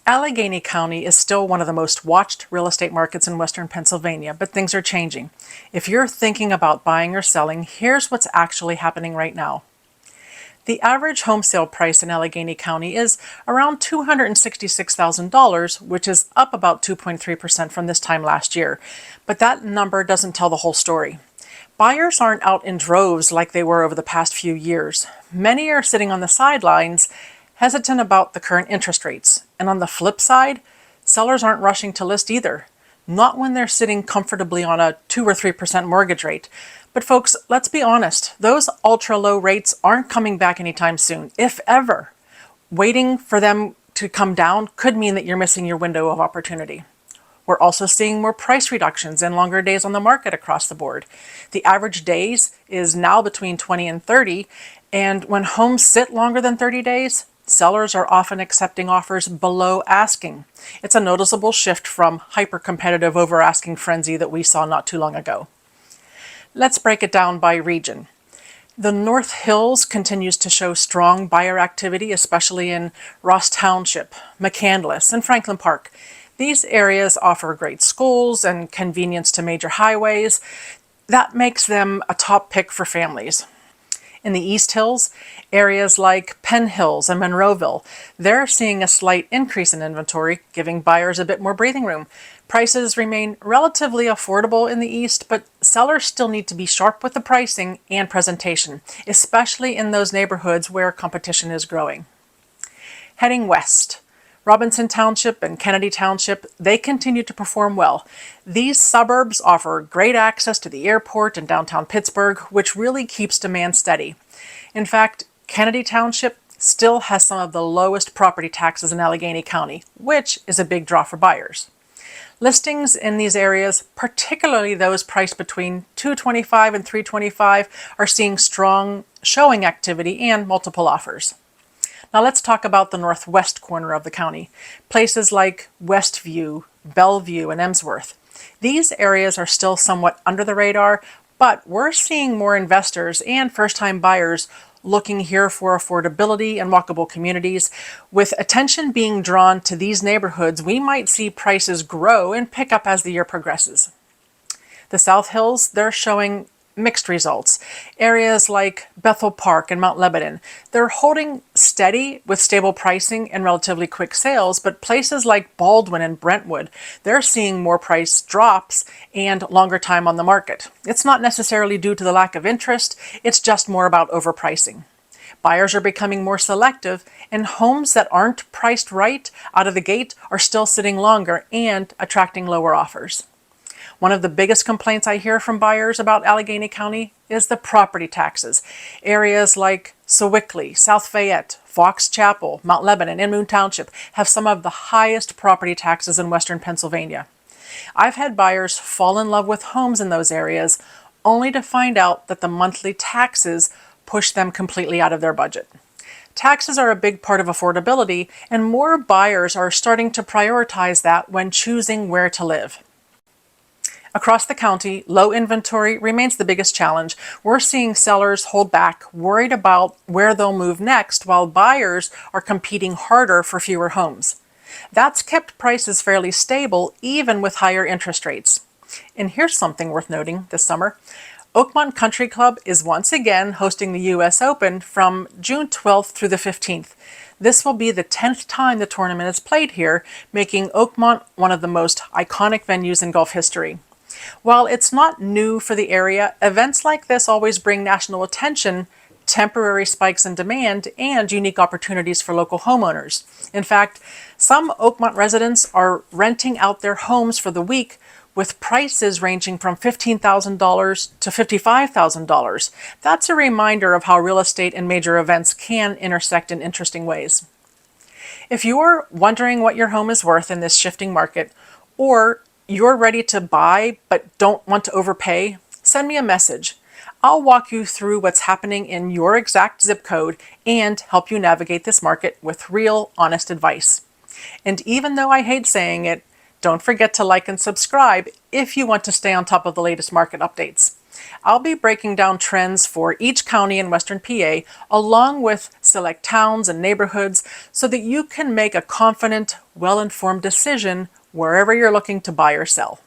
Allegheny County is still one of the most watched real estate markets in western Pennsylvania, but things are changing. If you're thinking about buying or selling, here's what's actually happening right now. The average home sale price in Allegheny County is around $266,000, which is up about 2.3% from this time last year. But that number doesn't tell the whole story. Buyers aren't out in droves like they were over the past few years. Many are sitting on the sidelines, hesitant about the current interest rates. And on the flip side, sellers aren't rushing to list either. Not when they're sitting comfortably on a 2 or 3% mortgage rate. But folks, let's be honest, those ultra low rates aren't coming back anytime soon, if ever. Waiting for them to come down could mean that you're missing your window of opportunity. We're also seeing more price reductions and longer days on the market across the board. The average days is now between 20 and 30, and when homes sit longer than 30 days, sellers are often accepting offers below asking. It's a noticeable shift from hyper-competitive over-asking frenzy that we saw not too long ago. Let's break it down by region. The North Hills continues to show strong buyer activity, especially in Ross Township, McCandless, and Franklin Park. These areas offer great schools and convenience to major highways. That makes them a top pick for families. In the East Hills, areas like Penn Hills and Monroeville, they're seeing a slight increase in inventory, giving buyers a bit more breathing room. Prices remain relatively affordable in the East, but sellers still need to be sharp with the pricing and presentation, especially in those neighborhoods where competition is growing. Heading west, Robinson Township and Kennedy Township, they continue to perform well. These suburbs offer great access to the airport and downtown Pittsburgh, which really keeps demand steady. In fact, Kennedy Township still has some of the lowest property taxes in Allegheny County, which is a big draw for buyers. Listings in these areas, particularly those priced between $225 and $325, are seeing strong showing activity and multiple offers. Now let's talk about the northwest corner of the county. Places like Westview, Bellevue, and Emsworth. These areas are still somewhat under the radar, but we're seeing more investors and first-time buyers looking here for affordability and walkable communities. With attention being drawn to these neighborhoods, we might see prices grow and pick up as the year progresses. The South Hills, they're showing mixed results. Areas like Bethel Park and Mount Lebanon, they're holding steady with stable pricing and relatively quick sales, but places like Baldwin and Brentwood, they're seeing more price drops and longer time on the market. It's not necessarily due to the lack of interest, it's just more about overpricing. Buyers are becoming more selective, and homes that aren't priced right out of the gate are still sitting longer and attracting lower offers. One of the biggest complaints I hear from buyers about Allegheny County is the property taxes. Areas like Sewickley, South Fayette, Fox Chapel, Mount Lebanon, and Moon Township have some of the highest property taxes in western Pennsylvania. I've had buyers fall in love with homes in those areas only to find out that the monthly taxes push them completely out of their budget. Taxes are a big part of affordability, and more buyers are starting to prioritize that when choosing where to live. Across the county, low inventory remains the biggest challenge. We're seeing sellers hold back, worried about where they'll move next, while buyers are competing harder for fewer homes. That's kept prices fairly stable, even with higher interest rates. And here's something worth noting this summer. Oakmont Country Club is once again hosting the U.S. Open from June 12th through the 15th. This will be the 10th time the tournament is played here, making Oakmont one of the most iconic venues in golf history. While it's not new for the area, events like this always bring national attention, temporary spikes in demand, and unique opportunities for local homeowners. In fact, some Oakmont residents are renting out their homes for the week with prices ranging from $15,000 to $55,000. That's a reminder of how real estate and major events can intersect in interesting ways. If you're wondering what your home is worth in this shifting market, or you're ready to buy but don't want to overpay, send me a message. I'll walk you through what's happening in your exact zip code and help you navigate this market with real, honest advice. And even though I hate saying it, don't forget to like and subscribe if you want to stay on top of the latest market updates. I'll be breaking down trends for each county in Western PA, along with select towns and neighborhoods, so that you can make a confident, well-informed decision wherever you're looking to buy or sell.